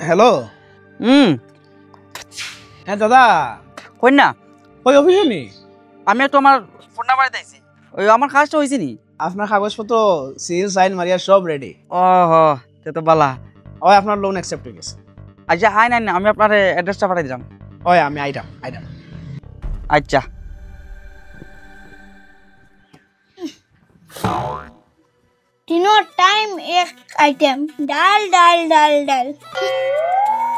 Hello. হ্যাঁ দাদা, কই না ওই অফিসে নি? আমি তো আমার ফোন নাম্বার দিয়েছি, ওই আমার কাজটা হয়েছে নি। আপনার কাগজপত্র সিল সাইন মারিয়া সব রেডি। ও হ, তে তো বালা। ওই আপনার লোন অ্যাকসেপ্ট হয়ে গেছে। আচ্ছা আই নাই না, আমি আপনার অ্যাড্রেসটা পাঠাই দিলাম। ওই আমি আইটাম। আচ্ছা तीनों टाइम एक आइटम डाल डाल डाल डाल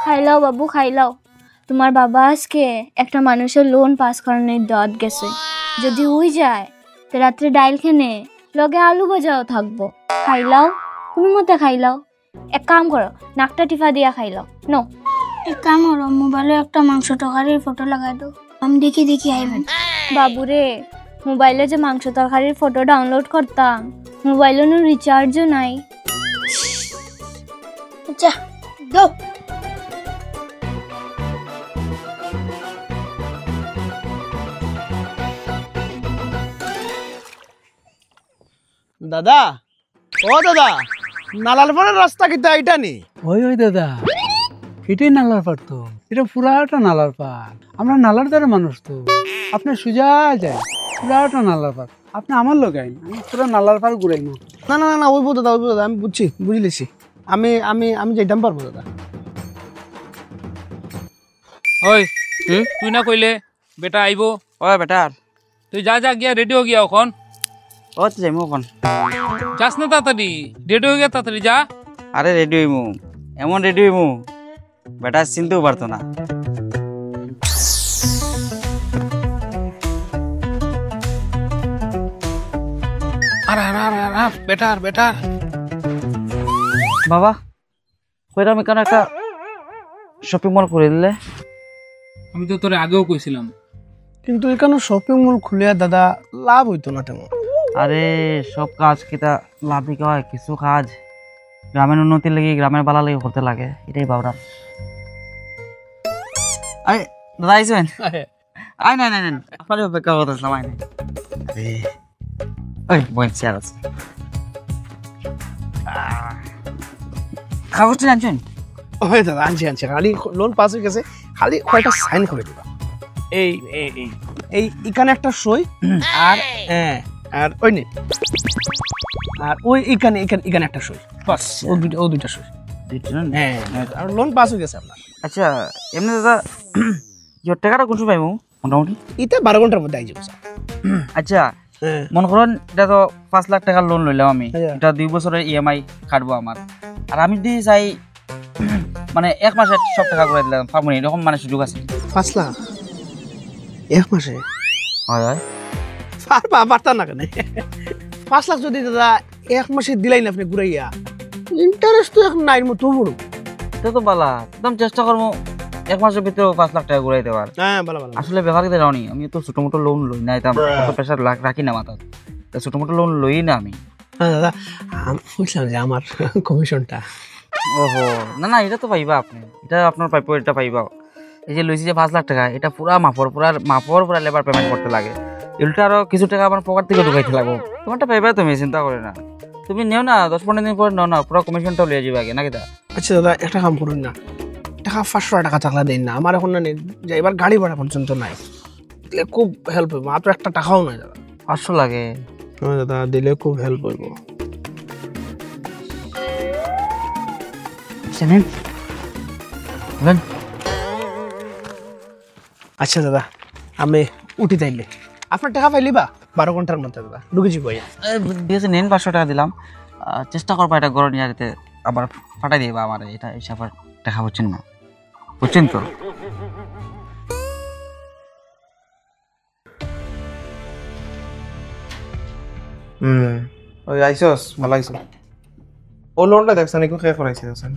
খাই লাও বাবু, খাই লাও। তোমার বাবা আজকে একটা মানুষের লোন পাস করানোর দাওয়াত গেছে। যদি উই যায় তো রাত্রে ডাইল খেনে লগে আলু ভাজাও থাকবো। খাই লাও, তুমি মতে খাই লাও। এক কাম করো, নাকটা টিফা দিয়া খাই লাও। নো, एक काम करो मोबाइले एक मांस तरकारीर फोटो लगा दो, हम देखी देखी आइबेन। বাবুরে, মোবাইলে যে মাংস তরকারির ফটো ডাউনলোড করতাম, মোবাইলে নো রিচার্জও নাই। अच्छा दो দাদা, ও দাদা, নালার পরের রাস্তা কিন্তু এইটা নি? ওই দাদা, এটাই নালার পার তো। এটা পুরাটা নালার পার। আমরা নালার দ্বারা মানুষ তো। আপনি সোজা যায় পুরাটা নালার পার। আপনি আমার লোক আইন, আমি পুরো নালার পার ঘুরাই না। না না না, ওই দাদা, আমি বুঝছি, বুঝলেছি। আমি আমি আমি যেতাম পারবো দাদা। ওই তুই না কইলে বেটা আইব? ও বেটার, তুই যা যা গিয়া রেডি হয়ে গিয়া এখন। ও তো যাইমু এখন। যাস না তাড়াতাড়ি, রেডি হয়ে গিয়া তাড়াতাড়ি যা। আরে রেডি হইমু, এমন রেডি হইমু বেটা চিনতেও পারতো না। বেটার বেটার বাবা কইরা আমি কেন একটা শপিং মল করে দিলে? আমি তো তোরে আগেও কইছিলাম। কিন্তু এখানে শপিং মল খুলে দাদা লাভ হইতো না তেমন। আরে সব কাজ কিতা লাভ দিকে হয়, কিছু কাজ গ্রামের উন্নতির লেগে, গ্রামের বালা লেগে করতে লাগে, এটাই ভাবলাম। আরে দাদা আইসেন? আই নাই নাই নাই, আপনার অপেক্ষা করতেছিলাম। আই নাই, ওই বোন চেয়ার আছে। কাগজটা আনছেন? ওই দাদা, আনছি খালি লোন পাস হয়ে গেছে, খালি কয়টা সাইন করে দিবা। এই এই এই এই এখানে একটা সই, আর হ্যাঁ, আর ওই নে, আর ওই এখানে এখানে এখানে একটা সই, বাস। ও দুইটা সই। হ্যাঁ, আর লোন পাস হয়ে গেছে আপনার। আচ্ছা এমনি দাদা ইয়োর টাকাটা কোন সময় পাইমু মোটামুটি? এটা 12 ঘন্টার মধ্যে আই যাবো স্যার। আচ্ছা হ্যাঁ, মনে করুন এটা তো 5 লাখ টাকার লোন লইলাম আমি, আচ্ছা। এটা 2 বছরের ইএমআই কাটবো আমার। আর আমি যদি চাই মানে 1 মাসে সব টাকা করে দিলাম, পারবো এরকম মানে সুযোগ আছে? 5 লাখ 1 মাসে? হয় হয়। পারতাম না কেন? 5 লাখ যদি দাদা 1 মাসে দিলাই না আপনি ঘুরাইয়া, ইন্টারেস্ট তো এখন নাই মতো বড়। এটা তো বালা, একদম চেষ্টা করবো 1 মাসের ভিতরে 5 লাখ টাকা ঘুরাই দেওয়ার। হ্যাঁ, ভালো ভালো। আসলে ব্যাপার কিন্তু রাউনি, আমি তো ছোট মোটো লোন লই না, এটা অত প্রেশার রাখি না মাথা, ছোট মোটো লোন লই না আমি। হ্যাঁ দাদা, আমি বুঝলাম যে আমার কমিশনটা। ওহো, না না, এটা তো পাইবা আপনি, এটা আপনার পাইপো, এটা পাইবা। এই যে লইছি যে 5 লাখ টাকা, এটা পুরা মাপর পুরা লেবার পেমেন্ট করতে লাগে, উল্টা আরো কিছু টাকা আমার পকেট থেকে ঢুকাইতে লাগবো। তোমারটা পাইবা তুমি, চিন্তা করে না। তুমি নেও না, 10-15 দিন পরে নাও না, পুরো কমিশনটাও লিয়ে যাবে আগে নাকি? আচ্ছা দাদা, একটা কাম করুন না, টাকা 500 টাকা থাকলে দিন না, আমার এখন না যে এবার গাড়ি ভাড়া পর্যন্ত নাই, দিলে খুব হেল্প হইব। মাত্র একটা টাকাও নাই দাদা। 500 লাগে? হ্যাঁ দাদা, দিলে খুব হেল্প হইব। আচ্ছা দাদা, আমি উঠি তাইলে। আপনার টাকা পাইলি বা 12 ঘন্টার মধ্যে দাদা ঢুকেছি বইয়া। ঠিক আছে, নেন 500 টাকা দিলাম, চেষ্টা করবা এটা গরম নিয়ে যেতে, আবার ফাটাই দিবা আমার এটা হিসাব টাকা, বুঝছেন না? বুঝছেন তো? ওই আইসস, ভালো আইসস। ও লোনটা দেখছেন একটু খেয়ে করাইছি দেখছেন।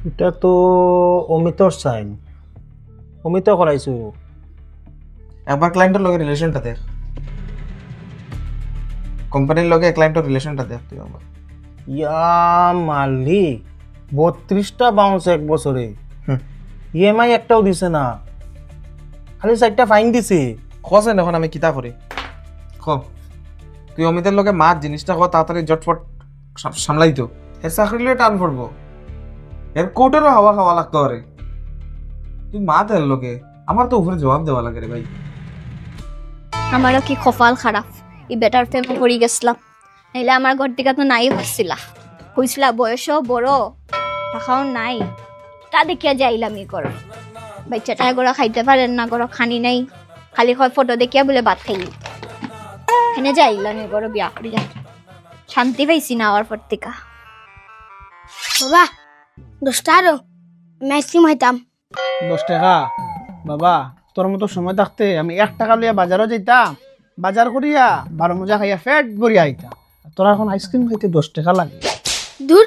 এটা তো অমিতর সাইন, অমিত করাইছো। একবার ক্লায়েন্টের লগে রিলেশনটা দেখ, কোম্পানির লগে ক্লায়েন্টের রিলেশনটা দেখ তুই আমার। ইয়া মালিক, 32টা বাউন্স 1 বছরে, ইএমআই একটাও দিছে না, খালি 4টা ফাইন দিছে। খসেন এখন আমি কিতা করি খ? তুই অমিতের লগে মাত জিনিসটা খ, তাড়াতাড়ি জটফট সামলাই তো, এর চাকরি লিয়ে টান পড়বো। এর কোটেরও হাওয়া খাওয়া লাগতো রে। তুই মা তেল লোকে আমার তো উপরে জবাব দেওয়া লাগে রে ভাই। আমারও কি কপাল খারাপ, এই বেটার প্রেমে পড়ি গেছিলাম, নাইলে আমার ঘর থেকে তো নাই হচ্ছিলা, কইছিলা বয়সও বড়, টাকাও নাই, তা দেখিয়া যাইলাম ই করো। বাচ্চাটা গড়া খাইতে পারেন না, গড়া খানি নাই, খালি হয় ফটো দেখিয়া বলে ভাত খাইলি, এখানে যাইলাম ই করো বিয়া করিয়া, শান্তি পাইছি না আমার পর থেকে। বাবা 10 টা আরো আমি আইসক্রিম খাইতাম। 10 টাকা বাবা, তোর মতো সময় থাকতে আমি 1 টাকা লইয়া বাজারও যাইতাম, বাজার করিয়া 12 মজা খাইয়া ফেট ভরিয়া আইতাম। তোর এখন আইসক্রিম খাইতে 10 টাকা লাগে। দূর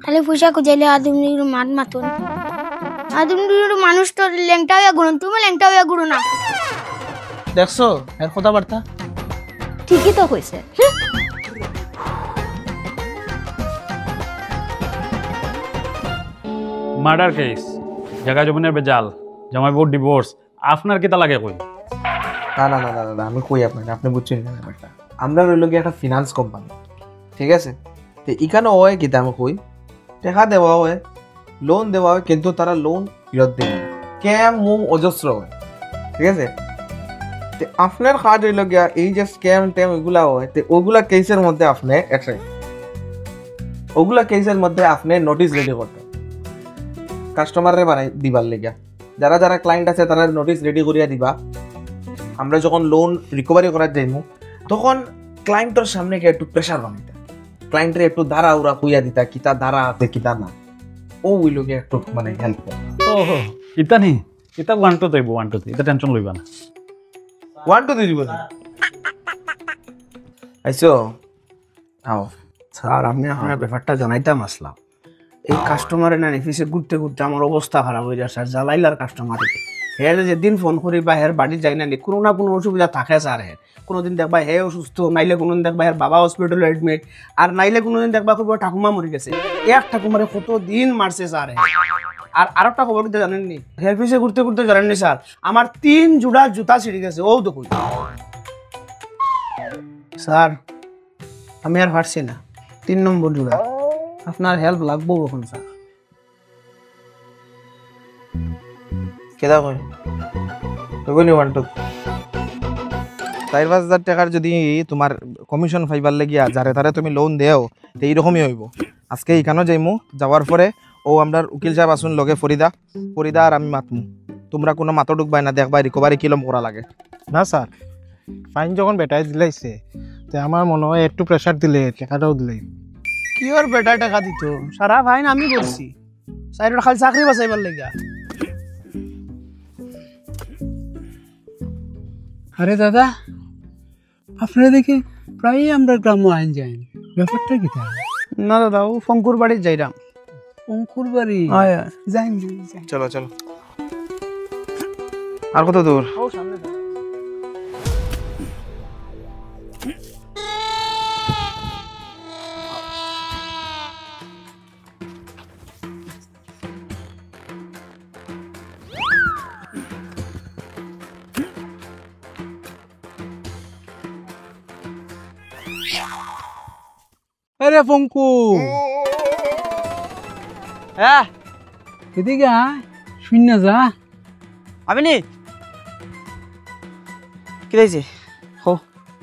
খালি পয়সা খুঁজাইলে আদমনির মাত মাতুন, আদমনির মানুষ তো ল্যাংটা হইয়া ঘুরুন, তুমি ল্যাংটা হইয়া ঘুরো না। দেখছো এর কথাবার্তা? ঠিকই তো কইছে। মার্ডার কেস, জায়গা জমিনের বেজাল, জামাই বউ ডিভোর্স, আপনার কিতা লাগে কই? না না না না দাদা, আমি কই আপনাকে, আপনি বুঝছেন না ব্যাপারটা। আমরা রইল গিয়ে একটা ফিনান্স কোম্পানি, ঠিক আছে? তো এখানে হয় কি আমি কই, টাকা দেওয়া হয়, লোন দেওয়া হয়, কিন্তু তারা লোন ফেরত দেয় না, স্ক্যাম মুম অজস্র হয়, ঠিক আছে? তো আপনার কাজ রইল গিয়া এই যে স্ক্যাম ট্যাম এগুলা হয়, তো ওগুলা কেসের মধ্যে আপনি ওগুলা কেসের মধ্যে আপনি নোটিশ রেডি করতে কাস্টমারে বানাই দিবার লেগা, যারা যারা ক্লায়েন্ট আছে তারা নোটিশ রেডি করিয়া দিবা। আমরা যখন লোন রিকভারি করার যাইমু তখন ক্লায়েন্টের সামনে গিয়ে একটু প্রেশার বানাইতা, ক্লায়েন্টের একটু ধারা উড়া কইয়া দিতা, কিতা ধারা আছে কিতা না, ও ওই লোকে একটু মানে হেল্প করে। ওহো, ইতা নি, ইতা 1 2 দেব, 1 2 ইতা টেনশন লইবা না। 1 2 দিব না। আইসো আও স্যার, আমি আপনার ব্যাপারটা জানাইতাম আসলাম। এই কাস্টমারে না অফিসে ঘুরতে ঘুরতে আমার অবস্থা খারাপ হয়ে যায় স্যার, জ্বালাইলার কাস্টমার। হের যেদিন ফোন করি বা হের বাড়ি যাই না, কোনো না কোনো অসুবিধা থাকে স্যার। হের কোনোদিন দেখবা হে অসুস্থ, নাইলে কোনোদিন দেখবা হের বাবা হসপিটালে অ্যাডমিট, আর নাইলে কোনোদিন দেখবা খুব ঠাকুমা মরে গেছে। এক ঠাকুমারে কত দিন মারছে স্যার। আর আরেকটা খবর কিন্তু জানেননি, হের অফিসে ঘুরতে ঘুরতে জানেননি স্যার, আমার 3 জোড়া জুতা ছিঁড়ে গেছে। ও দেখুন স্যার, আমি আর পারছি না, 3 নম্বর জোড়া। আপনার হেল্প লাগবো এখন স্যার। কেদা কই তখনই 1 2 4-5 টাকার যদি তোমার কমিশন ফাইবার লাগিয়া যারে তারে তুমি লোন দেও, তো এইরকমই হইব। আজকে এইখানেও যাইমু, যাওয়ার পরে ও আমরা উকিল সাহেব আসুন লগে ফরিদা আর আমি মাতমু, তোমরা কোনো মাথা ঢুকবাই না, দেখবা রিকভারি কিলম করা লাগে। না স্যার, ফাইন যখন বেটাই দিলাইছে, তো আমার মনে হয় একটু প্রেশার দিলে টাকাটাও দিলে। কি ওর বেটা টাকা দিত, সারা ফাইন আমি করছি, সাইডের খালি চাকরি বাঁচাইবার লেগা। আরে দাদা, আপনারা দেখি প্রায়ই আমরা গ্রাম্য আইন যাই, ব্যাপারটা কি? না দাদা, ও ফঙ্কুর বাড়ির যাইরাম। অঙ্কুর বাড়ি যাই। চলো চলো, আর কত দূর? আরে পঙ্কু, হ্যাঁ এদিকে আয়, শূন্য যা। আমি নি কি দিয়েছি?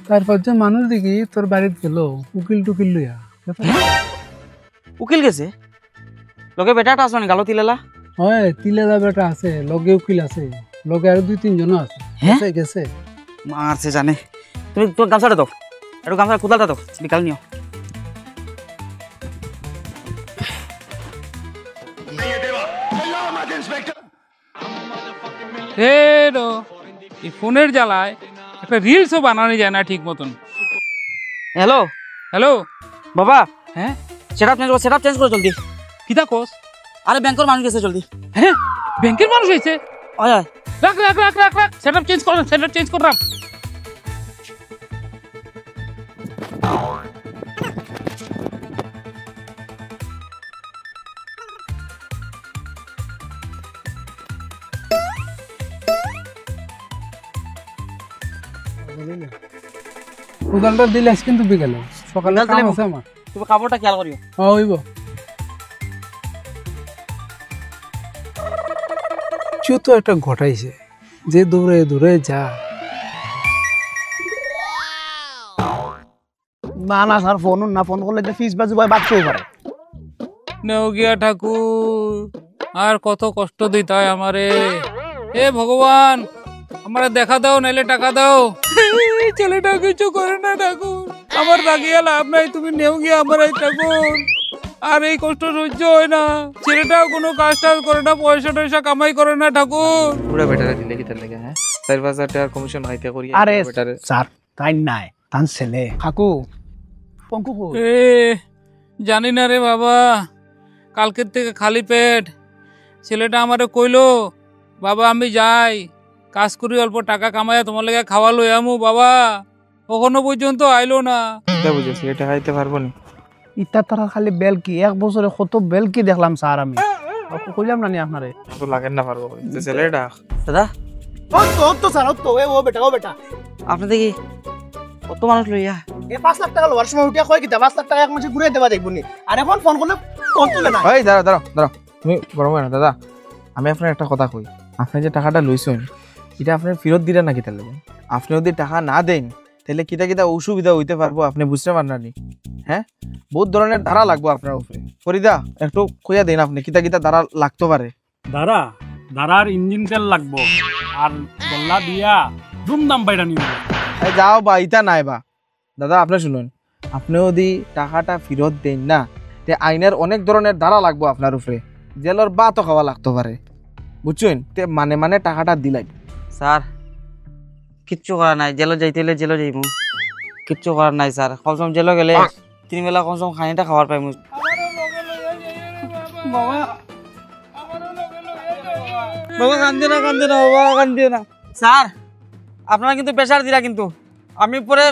4-5 জন মানুষ দেখি তোর বাড়িতে গেল উকিল টুকিল লইয়া। উকিল গেছে লগে বেটাটা আসনি গালো তিলেলা? হয়, তিলেলা বেটা আছে, লগে উকিল আছে, লগে আরো 2-3 জন আছে। হ্যাঁ গেছে মারছে জানে। তুমি তোর গামছাটা দাও, একটু গামছা কোদালটা দাও, বিকাল নিও। এই ফোনের জ্বালায় একটা রিলসও বানানো যায় না ঠিক মতন। হ্যালো হ্যালো বাবা, হ্যাঁ সেটআপ চেঞ্জ করো জলদি। কিতা কোস? আরে ব্যাংকের মানুষ গেছে জলদি। হ্যাঁ ব্যাংকের মানুষ হয়েছে? আয় আয় রাখ রাখ রাখ রাখ রাখ, সেটআপ চেঞ্জ করলাম। কোদালটা দিলে কিন্তু বিকেলে, সকালে কাম আছে আমার। তুমি কাপড়টা খেয়াল করিও। হইব। কিচ্ছু তো একটা ঘটাইছে, যে দৌড়ে দৌড়ে যা। না না স্যার, ফোন না, ফোন করলে যে ফিস বাজু ভাই বাঁচতেও পারে। নেওগিয়া ঠাকুর, আর কত কষ্ট দিতে হয় আমারে। হে ভগবান, আমারে দেখা দাও, নাইলে টাকা দাও। ছেলেটা কিছু করে না ঠাকুর, আমার রাগিয়া লাভ নাই, তুমি নেওগিয়া আমার এই ঠাকুর। আর এই কষ্ট সহ্য হয় না, ছেলেটাও কোনো কাজ টাজ করে না, পয়সা টয়সা কামাই করে না ঠাকুর। পুরা বেটারে দিলে কি তার লাগে? হ্যাঁ, 4,000 টাকার কমিশন হাইতে করি আরে বেটারে। স্যার তাই নাই, তান ছেলে কাকু পঙ্কু কই? এ জানি না রে বাবা, কালকের থেকে খালি পেট। ছেলেটা আমারে কইলো, বাবা আমি যাই কাজ করি, অল্প টাকা কামাই তোমার লেগে খাওয়া লই আমু। বাবা কখনো পর্যন্ত আইলো না। এটা বুঝেছি, এটা খাইতে পারবো না। ইটা তারা খালি বেলকি, এক বছরে কত বেলকি দেখলাম স্যার আমি। কইলাম না নি আপনারে, তো লাগেন না পারবো ছেলেটা। দাদা ও তো স্যার, ও বেটা, ও বেটা আপনি দেখি কত মানুষ লইয়া এ 5 লাখ টাকা লোয়ার সময় উঠিয়া কয় কি 5 লাখ টাকা এক মাসে ঘুরে দেবা দেখবনি। আর এখন ফোন করলে ফোন তুলে না। ভাই দাঁড়াও দাঁড়াও দাঁড়াও, তুমি গরম হয় না দাদা। আমি আপনার একটা কথা কই, আপনি যে টাকাটা লইছেন এটা আপনি ফেরত দিলেন নাকি? তাহলে আপনি যদি টাকা না দেন তাহলে কিতা কিতা অসুবিধা হইতে পারবো, আপনি বুঝতে পারেন নি? হ্যাঁ, বহুত ধরনের ধারা লাগবো আপনার উপরে। ফরিদা একটু কইয়া দেন আপনি কিতা কিতা ধারা লাগতে পারে। দাঁড়ার ইঞ্জিন তেল লাগবো, আর গল্লা দিয়া ধুমধাম বাইরা নিব। যাও বা ইটা নাই বা দাদা, আপনি শুনুন, আপনি যদি টাকাটা ফেরত দেন না তে আইনের অনেক ধরনের ধারা লাগবো আপনার উপরে, জেলের বাতও খাওয়া লাগতে পারে, বুঝছেন? তে মানে মানে টাকাটা দিলাই। স্যার কিচ্ছু করার নাই, জেলে যাইতে হলে জেলে যাইমু, কিচ্ছু করার নাই স্যার। কমসম জেলে গেলে 3 বেলা কমসম খানিটা খাবার পাইমু। বাবা কান্দিও না, কান্দিও না বাবা, কান্দিও না। স্যার আপনারা কিন্তু প্রেশার দিলা, কিন্তু আমি পরে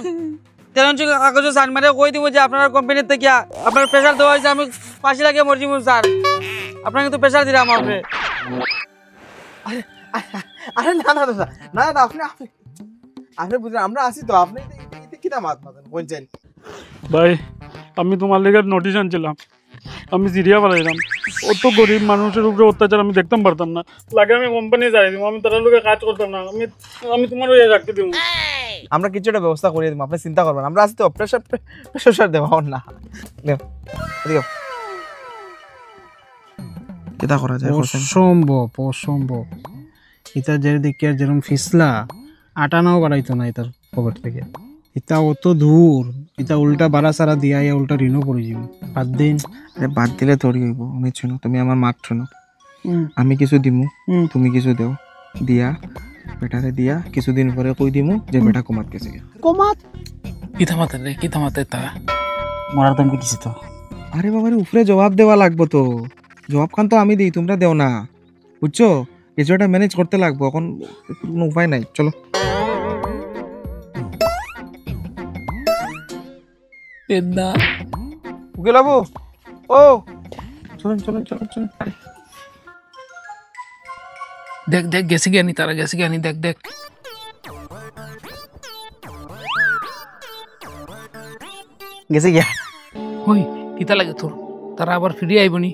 তেলঞ্চি কাগজে সাইন মারে কই দিব যে আপনার কোম্পানির থেকে আপনার প্রেশার দেওয়া হয়েছে, আমি ফাঁসি লাগিয়ে মরছি স্যার। আপনারা কিন্তু প্রেশার দিলা আমার উপরে। আরে না না দাদা, না না, আপনি আপনি বুঝলেন, আমরা আছি তো, আপনি কিতা মাত মাতেন বলছেন? ভাই আমি তোমার লেগে নোটিশ আনছিলাম, আমি সিরিয়া পালাইলাম। অত গরিব মানুষের উপরে অত্যাচার আমি দেখতাম পারতাম না, লাগে আমি কোম্পানি যাই দিব, আমি তার লোকে কাজ করতাম না, আমি তোমার ওই রাখতে দিব। আমরা কিছু একটা ব্যবস্থা করে দিব, আপনি চিন্তা করবেন, আমরা আছি তো, প্রেশার দেওয়া না। কিতা করা যায়? অসম্ভব অসম্ভব। এটা যেদিকে যেরকম ফিসলা আটানাও বাড়াইতো না এটার খবর থেকে। এটা অত দূর, এটা উল্টা বাড়া সারা দিয়া উল্টা ঋণও পড়ে যাবে। বাদ দিন। আরে বাদ দিলে তোরই হইব। আমি শুনো, তুমি আমার মাত শুনো, আমি কিছু দিমু, তুমি কিছু দেও, দিয়া বেটারে দিয়া কিছুদিন পরে কই দিমু যে বেটা কমাত গেছে। কমাত কি থামাতে রে, কি থামাতে তা মরার দাম দিছি তো। আরে বাবারে, উপরে জবাব দেওয়া লাগবো তো, জবাব খান তো আমি দিই, তোমরা দেও না, বুঝছো? কিছু একটা ম্যানেজ করতে লাগবো, এখন কোনো উপায় নাই। চলো উকিল বাবু, ও চলুন চলুন চলুন চলুন। দেখ দেখ গেছে জ্ঞানী, তারা গেছে জ্ঞানী, দেখ দেখ। গেছে গিয়া। ওই কিতা লাগে তোর, তারা আবার ফিরে আইবনি?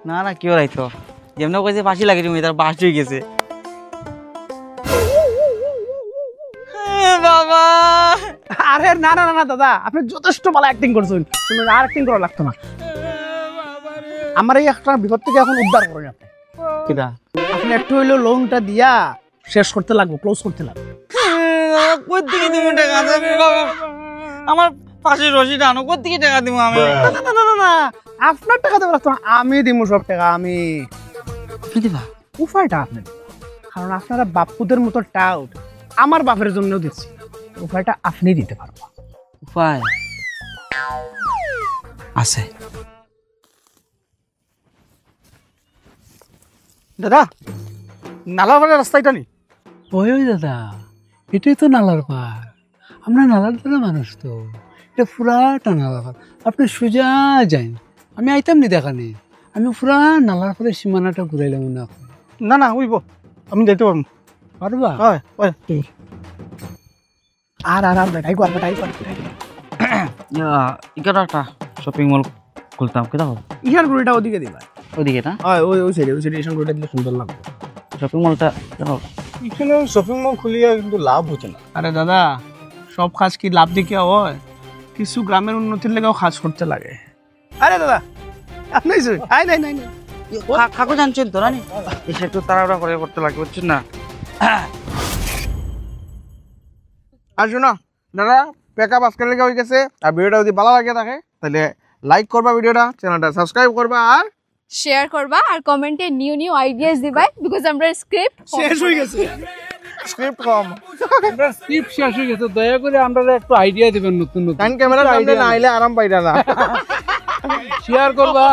না না কেউ রাইতো, যেমন কইছে ফাঁসি লাগে তুমি, তার বাস হয়ে গেছে। বাবা আরে না না না দাদা, আপনি যথেষ্ট ভালো অ্যাক্টিং করছেন, শুনুন আর অ্যাক্টিং করা লাগতো না। আমার এই একটা বিপদ থেকে এখন উদ্ধার করেন আপনি। কিটা আপনি একটু হইলেও লোনটা দিয়া শেষ করতে লাগবে, ক্লোজ করতে লাগবে। কই থেকে তুমি টাকা দেবে বাবা? আমার পাশে রশি টানো, কই থেকে টাকা দিব আমি? না না না না না, আপনার টাকা দেবো লাগতো না, আমি দিব সব টাকা। আমি দিবা উপায়টা আপনি, কারণ আপনারা বাপুদের মতো টাউট আমার বাপের জন্যও দিচ্ছি, উপায়টা আপনি দিতে পারবো। উপায় আছে দাদা, নালা পাড়ার রাস্তাটা নি? ওই দাদা, এটাই তো নালার পার। আমরা নালার দ্বারা মানুষ তো, এটা পুরাটা নালার পার। আপনি সোজা যান, আমি আইতাম নি দেখানি, আমি পুরা নালার পারে সীমানাটা ঘুরাইলাম না। না না উইব, আমি যাইতে পারবো। পারবা? হয় হয়। আর আর আর বেটাই কর, বেটাই কর। এখানে একটা শপিং মল খুলতাম, কেটা হবে? ইহার গুড়িটা ওদিকে দিবা। ওদিকে না? হয় ওই ওই সাইডে, ওই সাইডে ইসান গুড়িটা দিলে সুন্দর লাগবে। শপিং মলটা এখানে শপিং মল খুলিয়া কিন্তু লাভ হচ্ছে না। আরে দাদা, সব কাজ কি লাভ দেখিয়া হয়? কিছু গ্রামের উন্নতির লেগেও কাজ করতে লাগে। আরে দাদা, আপনি নাই নাই নাই কাকু জানছেন তো রানি, এসে একটু তাড়াহুড়া করে করতে লাগে, বুঝছেন না? আর শোনো দাদা, প্যাকআপ আজকের লেগে হয়ে গেছে। আর ভিডিওটা যদি ভালো লাগে থাকে তাহলে লাইক করবা, ভিডিওটা চ্যানেলটা সাবস্ক্রাইব করবা, আর শেয়ার করবা আর কমেন্টে নিউ আইডিয়াস দিবা, বিকজ আমরা স্ক্রিপ্ট শেষ হয়ে গেছে। স্ক্রিপ্ট কম, আমরা স্ক্রিপ্ট শেষ হয়ে গেছে, দয়া করে আমরা একটু আইডিয়া দিবেন নতুন নতুন। ক্যামেরা সামনে না আইলে আরাম পাইরা না। শেয়ার করবা।